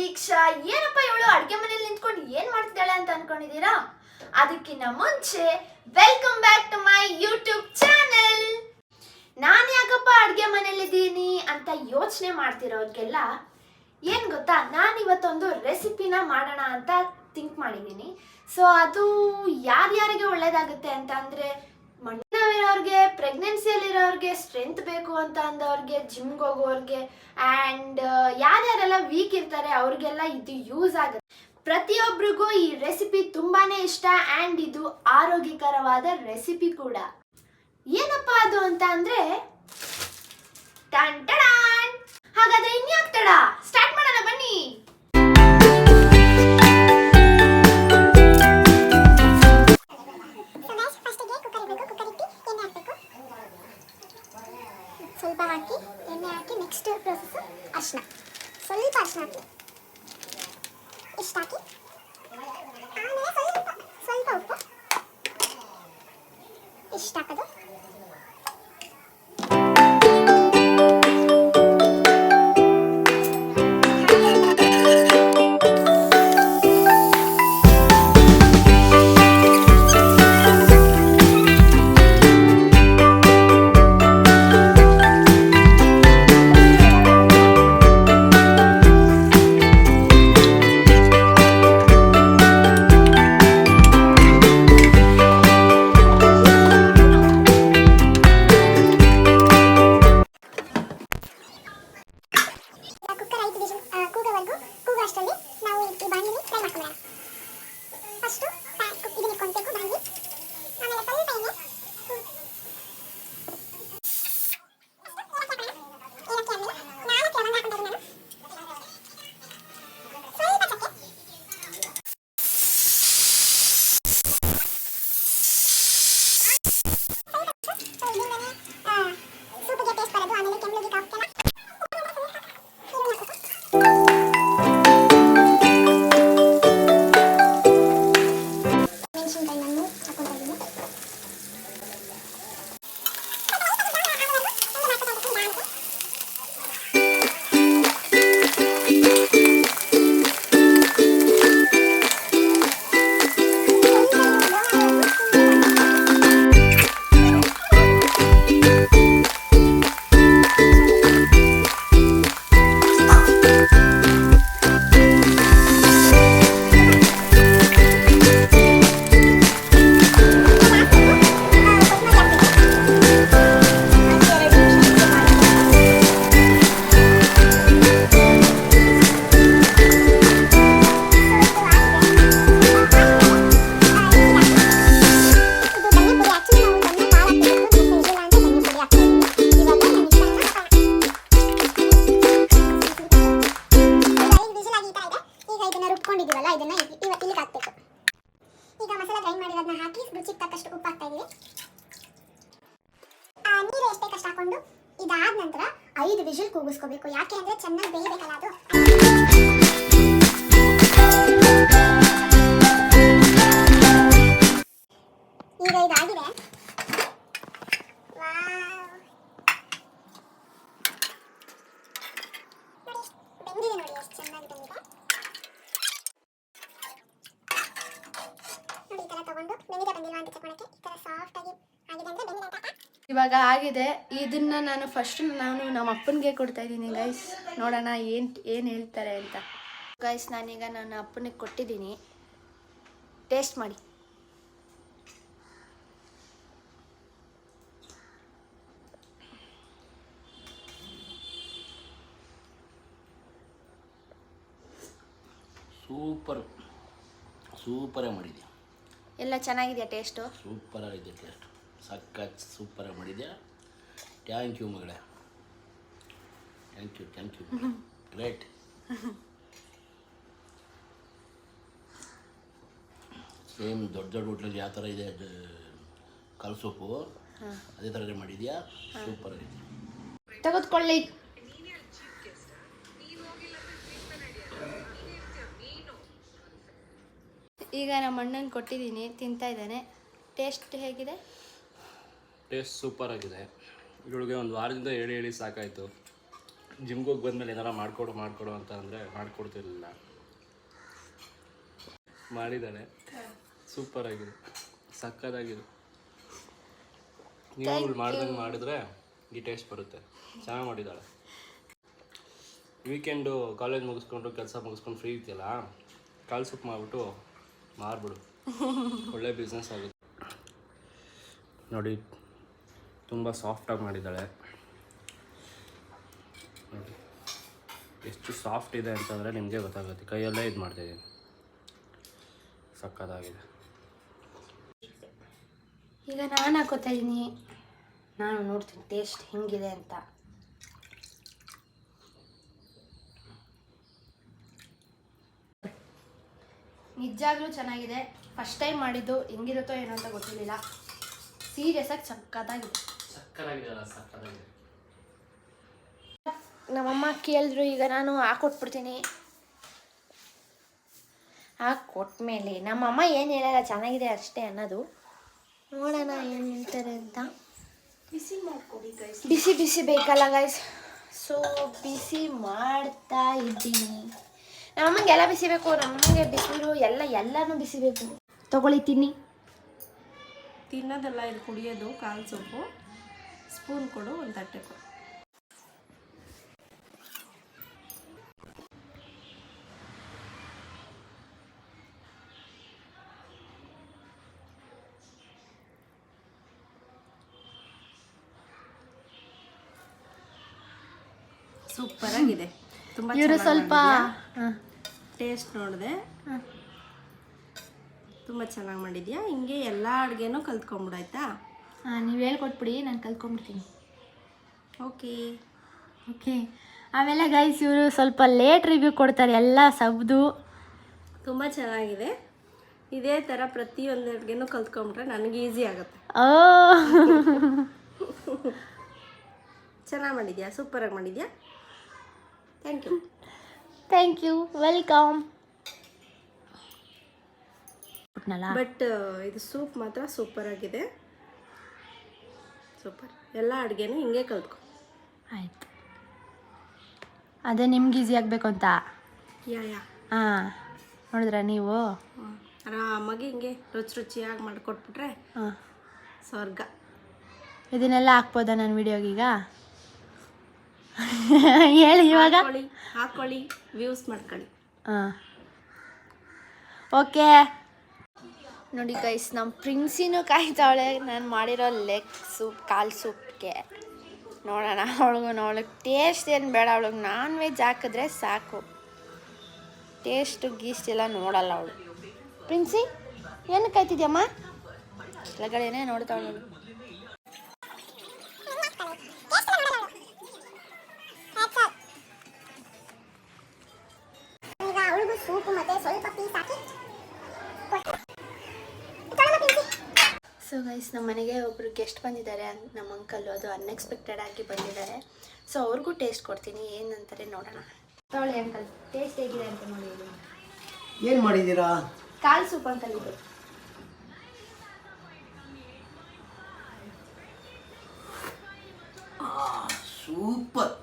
ದೀಕ್ಷಾ ಏನಪ್ಪ ಇವಳು ಅಡುಗೆ ಮನೆಯಲ್ಲಿ ನಿಂತ್ಕೊಂಡು ಏನು ಮಾಡ್ತಿದ್ದಾಳೆ ಅಂತ ಅನ್ಕೊಂಡಿದ್ದೀರಾ? ಅದಕ್ಕಿಂತ ಮುಂಚೆ welcome back to my YouTube channel. ನಾನು ಯಾಕಪ್ಪ ಅಡುಗೆ ಮನೆಯಲ್ಲಿದ್ದೀನಿ ಅಂತ ಯೋಚನೆ ಮಾಡ್ತಿರೋರಿಗೆಲ್ಲ ಏನು ಗೊತ್ತಾ, ನಾನು ಇವತ್ತೊಂದು ರೆಸಿಪಿನ ಮಾಡೋಣ ಅಂತ ಥಿಂಕ್ ಮಾಡಿದ್ದೀನಿ. ಸೊ ಅದು ಯಾರ್ಯಾರಿಗೆ ಒಳ್ಳೇದಾಗುತ್ತೆ ಅಂತ ಅಂದರೆ, ಮಣ್ಣಿನವಿರೋರಿಗೆ, ಪ್ರೆಗ್ನೆನ್ಸಿಯಲ್ಲಿರೋರಿಗೆ, ಸ್ಟ್ರೆಂತ್ ಬೇಕು ಅಂತ ಅಂದವ್ರಿಗೆ, ಜಿಮ್ಗೆ ಹೋಗೋರಿಗೆ ಆ್ಯಂಡ್ ಯಾರ್ಯಾರೆಲ್ಲ ವೀಕ್ ಇರ್ತಾರೆ ಅವ್ರಿಗೆಲ್ಲ ಇದು ಯೂಸ್ ಆಗುತ್ತೆ. ಪ್ರತಿಯೊಬ್ಬರಿಗೂ ಈ ರೆಸಿಪಿ ತುಂಬಾ ಇಷ್ಟ ಆ್ಯಂಡ್ ಇದು ಆರೋಗ್ಯಕರವಾದ ರೆಸಿಪಿ ಕೂಡ. ಏನಪ್ಪ ಅದು ಅಂತ ಅಂದರೆ ಟನ್. ಹಾಗಾದ್ರೆ ಇನ್ಯಾಕ್ ತಡ, ಸ್ಟಾರ್ಟ್ ಮಾಡೋಣ ಬನ್ನಿ. ಸ್ವಲ್ಪ ಹಾಕಿ ಎಣ್ಣೆ ಹಾಕಿ ನೆಕ್ಸ್ಟ್ ಪ್ರೊಸೆಸ್ ಅರಿಶಿನ, ಸ್ವಲ್ಪ ಅರಿಶಿನ ಹಾಕಿ, ಇಷ್ಟು ಹಾಕಿ ಆಮೇಲೆ ಸ್ವಲ್ಪ ಉಪ್ಪು ಇಷ್ಟು ಹಾಕೋದು. ಇದನ್ನ ಇಲ್ಲಿ ಹಾಕಬೇಕು. ಈಗ ಮಸಾಲ ಗ್ರೈಂಡ್ ಮಾಡಿರೋದನ್ನ ಹಾಕಿ ರುಚಿಗೆ ತಕ್ಕಷ್ಟು ಉಪ್ಪು ಹಾಕ್ತಾ ಇದೀವಿ. ನೀರು ಎಷ್ಟು ಬೇಕಷ್ಟು ಹಾಕೊಂಡು ಇದಾದ ನಂತರ 5 ವಿಷಲ್ ಕೂಗಿಸ್ಕೋಬೇಕು. ಯಾಕೆ ಅಂದ್ರೆ ಚೆನ್ನಾಗಿ ಬೇಯಬೇಕಲ್ಲ ಅದು. ಈಗ ಇದಾಗಿದೆ. ಬೆಂದಿದೆ ನೋಡಿ, ಎಷ್ಟು ಚೆನ್ನಾಗಿ ಬೆಂದಿದೆ. ಇವಾಗ ಆಗಿದೆ. ಇದನ್ನ ನಾನು ನಮ್ಮ ಅಪ್ಪನಿಗೆ ಕೊಡ್ತಾ ಇದ್ದೀನಿ ಗೈಸ್. ನೋಡೋಣ ಏನು ಹೇಳ್ತಾರೆ ಅಂತ. ಗೈಸ್ ನಾನೀಗ ನನ್ನ ಅಪ್ಪನಿಗೆ ಕೊಟ್ಟಿದ್ದೀನಿ, ಟೇಸ್ಟ್ ಮಾಡಿ. ಸೂಪರಾಗಿ ಮಾಡಿದ್ಯಾ. ಎಲ್ಲ ಚೆನ್ನಾಗಿದೆಯಾ ಟೇಸ್ಟು? ಸೂಪರಾಗಿದೆ ಟೇಸ್ಟ್, ಸಖತ್ ಸೂಪರಾಗಿ ಮಾಡಿದ್ಯಾ. ಥ್ಯಾಂಕ್ ಯು ಮಗಳೇ, ಥ್ಯಾಂಕ್ ಯು ಗ್ರೇಟ್. ಸೇಮ್ ದೊಡ್ಡ ಹೋಟ್ಲಲ್ಲಿ ಯಾವ ಥರ ಇದೆ ಕಲ್ ಸೊಪ್ಪು, ಅದೇ ಥರನೇ ಮಾಡಿದ್ಯಾ. ಸೂಪರಾಗಿದೆ, ತೆಗೆದುಕೊಳ್ಳಿ. ಈಗ ನಮ್ಮ ಅಣ್ಣಂಗೆ ಕೊಟ್ಟಿದ್ದೀನಿ, ತಿಂತಾ ಇದ್ದಾನೆ. ಟೇಸ್ಟ್ ಹೇಗಿದೆ? ಟೇಸ್ಟ್ ಸೂಪರ್ ಆಗಿದೆ. ಇವಳಿಗೆ ಒಂದು ವಾರದಿಂದ ಹೇಳಿ ಸಾಕಾಯಿತು. ಜಿಮ್ಗೆ ಹೋಗಿ ಬಂದಮೇಲೆ ಏನಾರ ಮಾಡಿಕೊಡು ಅಂತ ಅಂದರೆ ಮಾಡಿಕೊಡ್ತಿರ್ಲಿಲ್ಲ. ಮಾಡಿದ್ದಾಳೆ, ಸೂಪರ್ ಆಗಿದೆ, ಸಕ್ಕತ್ತಾಗಿದೆ. ನೀವು ಮಾಡ್ದಂಗೆ ಮಾಡಿದ್ರೆ ಈ ಟೇಸ್ಟ್ ಬರುತ್ತೆ. ಚೆನ್ನಾಗಿ ಮಾಡಿದ್ದಾಳೆ. ವೀಕೆಂಡು ಕಾಲೇಜ್ ಮುಗಿಸ್ಕೊಂಡು ಕೆಲಸ ಮುಗಿಸ್ಕೊಂಡು ಫ್ರೀ ಇರ್ತಿಯಲ್ಲ, ಕಾಲು ಸೂಪ್ ಮಾಡಿಬಿಟ್ಟು ಮಾರ್ಬಿಡು, ಒಳ್ಳೆ ಬಿಸ್ನೆಸ್ ಆಗುತ್ತೆ. ನೋಡಿ ತುಂಬ ಸಾಫ್ಟಾಗಿ ಮಾಡಿದ್ದಾಳೆ. ನೋಡಿ ಎಷ್ಟು ಸಾಫ್ಟ್ ಇದೆ ಅಂತಂದರೆ ನಿಮಗೆ ಗೊತ್ತಾಗುತ್ತೆ. ಕೈಯಲ್ಲೇ ಇದು ಮಾಡ್ತಾಯಿದ್ದೀನಿ, ಸಕ್ಕತ್ತಾಗಿದೆ. ಈಗ ನಾನು ಹಾಕೋತಾ ಇದ್ದೀನಿ, ನಾನು ನೋಡ್ತೀನಿ ಟೇಸ್ಟ್ ಹೆಂಗಿದೆ ಅಂತ. ನಿಜಾಗ್ಲೂ ಚೆನ್ನಾಗಿದೆ. ಫಸ್ಟ್ ಟೈಮ್ ಮಾಡಿದ್ದು, ಹೆಂಗಿರುತ್ತೋ ಏನೋ ಅಂತ ಗೊತ್ತಿರಲಿಲ್ಲ. ಸೀರಿಯಸ್ ಆಗಿ ಸಕ್ಕತ್ತಾಗಿದೆ. ನಮ್ಮಮ್ಮ ಕೇಳಿದ್ರು, ಈಗ ನಾನು ಹಾಕೊಟ್ಬಿಡ್ತೀನಿ. ಹಾಕೊಟ್ಮೇಲೆ ನಮ್ಮಮ್ಮ ಏನು ಹೇಳಲ್ಲ, ಚೆನ್ನಾಗಿದೆ ಅಷ್ಟೇ ಅನ್ನೋದು. ನೋಡೋಣ ಏನು ಹೇಳ್ತಾರೆ ಅಂತ. ಬಿಸಿ ಮಾಡ್ಕೊಡಿ ಗೈಸ್. ಬಿಸಿ ಬಿಸಿ ಬೇಕಲ್ಲ ಗೈಸ್, ಸೊ ಬಿಸಿ ಮಾಡ್ತಾ ಇದ್ದೀನಿ. ನಮ್ಮಮ್ಮಗೆ ಎಲ್ಲ ಬಿಸಿ ಬೇಕು, ನಮ್ಮಮ್ಮಗೆ ಬಿಸಿಲು ಎಲ್ಲನೂ ಬಿಸಿ ಬೇಕು. ತಗೊಳ್ಳಿ ತಿನ್ನಿ. ತಿನ್ನೋದೆಲ್ಲ ಇದು ಕುಡಿಯೋದು. ಕಾಲು ಸೊಪ್ಪು ಸ್ಪೂನ್ ಕೊಡು, ಒಂದು ತಟ್ಟೆ ಕೊಡು. ಸೂಪರ್ ಆಗಿದೆ. ತುಂಬ ಇವರು ಸ್ವಲ್ಪ ಟೇಸ್ಟ್ ನೋಡಿದೆ, ತುಂಬ ಚೆನ್ನಾಗಿ ಮಾಡಿದ್ಯಾ. ಹಿಂಗೆ ಎಲ್ಲ ಅಡುಗೆನೂ ಕಲ್ತ್ಕೊಂಬಿಡಾಯ್ತಾ? ನೀವು ಹೇಳ್ಕೊಟ್ಬಿಡಿ, ನಾನು ಕಲ್ತ್ಕೊಂಡ್ಬಿಡ್ತೀನಿ. Okay okay. ಆಮೇಲೆ ಗೈಸ್ ಇವರು ಸ್ವಲ್ಪ ಲೇಟ್ ರಿವ್ಯೂ ಕೊಡ್ತಾರೆ ಎಲ್ಲ ಸಬ್ದು. ತುಂಬ ಚೆನ್ನಾಗಿದೆ. ಇದೇ ಥರ ಪ್ರತಿಯೊಂದು ಅಡುಗೆನೂ ಕಲ್ತ್ಕೊಂಬಿಟ್ರೆ ನನಗೆ ಈಸಿ ಆಗುತ್ತೆ. ಚೆನ್ನಾಗಿ ಮಾಡಿದ್ಯಾ, ಸೂಪರಾಗಿ ಮಾಡಿದ್ಯಾ. Thank you, welcome. ಬಟ್ ಇದು ಸೂಪ್ ಮಾತ್ರ ಸೂಪರ್ ಆಗಿದೆ. ಸೂಪರ್. ಎಲ್ಲ ಅಡುಗೆನೂ ಹಿಂಗೆ ಕಲ್ತ್ಕೊ. ಆಯ್ತು, ಅದೇ ನಿಮ್ಗೆ ಈಸಿ ಆಗಬೇಕು ಅಂತ. ಹಾಂ, ನೋಡಿದ್ರಾ ನೀವು? ಆರಾಮಾಗಿ ಹಿಂಗೆ ರುಚಿಯಾಗಿ ಮಾಡಿಕೊಟ್ಬಿಟ್ರೆ ಸ್ವರ್ಗ. ಇದನ್ನೆಲ್ಲ ಹಾಕ್ಬೋದಾ ನನ್ನ ವಿಡಿಯೋಗೀಗ? ಹೇಳಿ ಇವಾಗ. ಹಾಕೊಳ್ಳಿ, ವ್ಯೂಸ್ ಮಾಡ್ಕೊಳ್ಳಿ. ಹಾಂ, ಓಕೆ. ನೋಡಿ ಗೈಸ್, ನಮ್ಮ ಪ್ರಿನ್ಸಿನೂ ಕಾಯ್ತಾವಳೆ ನಾನು ಮಾಡಿರೋ ಲೆಗ್ ಸೂಪ್, ಕಾಲು ಸೂಪ್ಗೆ. ನೋಡೋಣ ಅವಳಿಗೆ ಟೇಸ್ಟ್ ಏನು ಬೇಡ, ಅವಳಿಗೆ ನಾನ್ ವೆಜ್ ಹಾಕಿದ್ರೆ ಸಾಕು. ಟೇಸ್ಟು ಗೀಸ್ಟ್ ಎಲ್ಲ ನೋಡಲ್ಲ ಅವಳು. ಪ್ರಿನ್ಸಿ ಏನು ಕಾಯ್ತಿದ್ಯಮ್ಮ? ಕೆಳಗಡೆನೇ ನೋಡ್ತಾವಳು. ಸೂಪು ಮತ್ತೆ ಸ್ವಲ್ಪ ಪೀಸ್ ಹಾಕಿ. ಸೊ ಗೈಸ್, ನಮ್ಮ ಮನೆಗೆ ಒಬ್ಬರು ಗೆಸ್ಟ್ ಬಂದಿದ್ದಾರೆ, ನಮ್ಮ ಅಂಕಲ್ಲು. ಅದು ಅನ್ಎಕ್ಸ್ಪೆಕ್ಟೆಡ್ ಆಗಿ ಬಂದಿದ್ದಾರೆ. ಸೊ ಅವ್ರಿಗೂ ಟೇಸ್ಟ್ ಕೊಡ್ತೀನಿ, ಏನಂತಾರೆ ನೋಡೋಣ. ತಗೊಳ್ಳಿ ಅಂಕಲ್, ಟೇಸ್ಟ್ ಹೇಗಿದೆ ಅಂತ ನೋಡಿ. ಏನು ಮಾಡಿದ್ದೀರಾ? ಕಾಲು ಸೂಪ್ ಅಂಕಲ್ ಇದು. Super,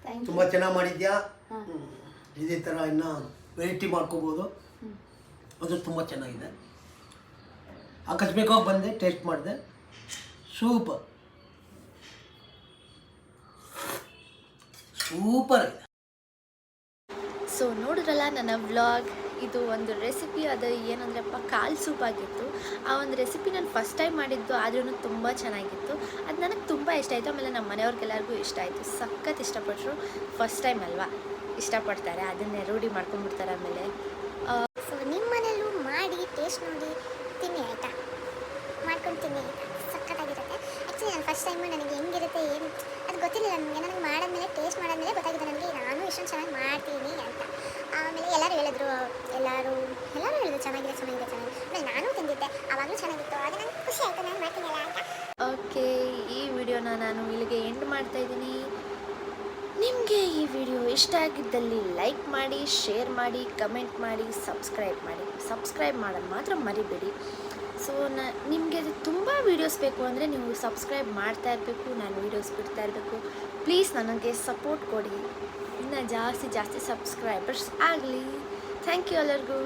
thank you. ತುಂಬ ಚೆನ್ನಾಗಿ ಮಾಡಿದ್ಯಾ. ಇದೇ ಥರ ಇನ್ನು ವೆರೈಟಿ ಮಾಡ್ಕೋಬೋದು. ಅದು ತುಂಬ ಚೆನ್ನಾಗಿದೆ. ಅಕಸ್ಮಿಕವಾಗಿ ಬಂದೆ, ಟೇಸ್ಟ್ ಮಾಡಿದೆ, ಸೂಪರ್ ಆಗಿದೆ. ಸೊ ನೋಡಿದ್ರಲ್ಲ ನನ್ನ ವ್ಲಾಗ್. ಇದು ಒಂದು ರೆಸಿಪಿ, ಅದು ಏನಂದ್ರಪ್ಪ ಕಾಲು ಸೂಪ್ ಆಗಿತ್ತು. ಆ ಒಂದು ರೆಸಿಪಿ ನಾನು ಫಸ್ಟ್ ಟೈಮ್ ಮಾಡಿದ್ದು, ಆದ್ರೂ ತುಂಬ ಚೆನ್ನಾಗಿತ್ತು. ಅದು ನನಗೆ ತುಂಬ ಇಷ್ಟ ಆಯಿತು. ಆಮೇಲೆ ನಮ್ಮ ಮನೆಯವ್ರಿಗೆಲ್ಲರಿಗೂ ಇಷ್ಟ ಆಯಿತು, ಸಖತ್ ಇಷ್ಟಪಟ್ಟರು. ಫಸ್ಟ್ ಟೈಮ್ ಅಲ್ವಾ, ಇಷ್ಟಪಡ್ತಾರೆ, ಅದನ್ನೇ ರೂಢಿ ಮಾಡ್ಕೊಂಡ್ಬಿಡ್ತಾರೆ. ಆಮೇಲೆ ಸೊ ನಿಮ್ಮ ಮನೇಲೂ ಮಾಡಿ ಟೇಸ್ಟ್ ನೋಡಿ ತಿನ್ನಿ ಆಯಿತಾ, ಮಾಡ್ಕೊಂಡು ತಿನ್ನಿ ಆಯಿತಾ, ಸಕ್ಕತ್ತಾಗಿರುತ್ತೆ. ಆ್ಯಕ್ಚುಲಿ ನಾನು ಫಸ್ಟ್ ಟೈಮು ನನಗೆ ಹೆಂಗಿರುತ್ತೆ ಏನು ಅದು ಗೊತ್ತಿರಲಿಲ್ಲ ನನಗೆ ಮಾಡಾದ್ಮೇಲೆ ಟೇಸ್ಟ್ ಮಾಡಾದ್ಮೇಲೆ ಗೊತ್ತಾಗಿದೆ ನನಗೆ ನಾನು ಇಷ್ಟೊಂದು ಚೆನ್ನಾಗಿ ಮಾಡ್ತೀನಿ ಅಂತ. ಆಮೇಲೆ ಎಲ್ಲರೂ ಹೇಳಿದ್ರು ಚೆನ್ನಾಗಿದೆ ಆಮೇಲೆ ನಾನು ತಿಂದಿದ್ದೆ, ಆವಾಗಲೂ ಚೆನ್ನಾಗಿತ್ತು. ಆಗ ನನಗೆ ಖುಷಿ ಆಯಿತು, ನಾನು ಮಾಡ್ತೀನಲ್ಲ ಅಂತ. ಓಕೆ, ಈ ವಿಡಿಯೋನ ನಾನು ಇಲ್ಲಿಗೆ ಎಂಡ್ ಮಾಡ್ತಾಯಿದ್ದೀನಿ. ನಿಮಗೆ ಈ ವಿಡಿಯೋ ಇಷ್ಟ ಆಗಿದ್ದಲ್ಲಿ ಲೈಕ್ ಮಾಡಿ, ಶೇರ್ ಮಾಡಿ, ಕಮೆಂಟ್ ಮಾಡಿ, ಸಬ್ಸ್ಕ್ರೈಬ್ ಮಾಡೋದು ಮಾತ್ರ ಮರಿಬೇಡಿ. ಸೊ ನಿಮಗೆ ತುಂಬ ವೀಡಿಯೋಸ್ ಬೇಕು ಅಂದರೆ ನೀವು ಸಬ್ಸ್ಕ್ರೈಬ್ ಮಾಡ್ತಾ ಇರಬೇಕು, ನಾನು ವೀಡಿಯೋಸ್ ಬಿಡ್ತಾ ಇರಬೇಕು. ಪ್ಲೀಸ್ ನನಗೆ ಸಪೋರ್ಟ್ ಕೊಡಿ, ಇನ್ನು ಜಾಸ್ತಿ ಸಬ್ಸ್ಕ್ರೈಬರ್ಸ್ ಆಗಲಿ. ಥ್ಯಾಂಕ್ ಯು ಎಲ್ಲರಿಗೂ.